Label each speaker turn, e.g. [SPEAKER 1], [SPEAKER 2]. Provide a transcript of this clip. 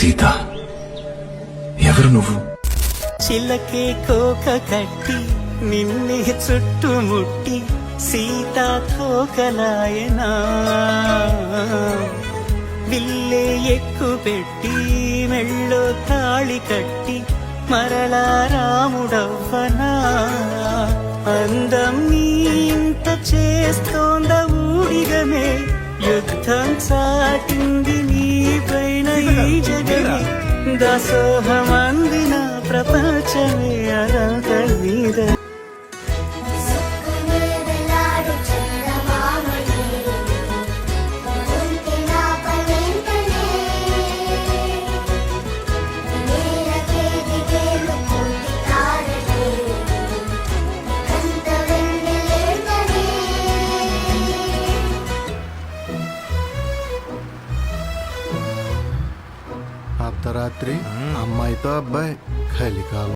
[SPEAKER 1] సీత, ఎవరు నువ్వు?
[SPEAKER 2] చిలకే కోక కట్టి నిన్నే చుట్టుముట్టి సీతా తోకలాయనా, విల్లే ఎక్కు పెట్టి మెళ్ళో తాళి కట్టి మరలా రాముడవ్వనా, అందం నీ ఇంత చేస్తోంద ఊడిగమే, యుద్ధం సాటింది నీ పైన ఈ జగమే, దాసోహమందిన ప్రపంచమే అనంత మీద.
[SPEAKER 3] అర్ధరాత్రి అమ్మాయితో అబ్బాయి కలికాలం.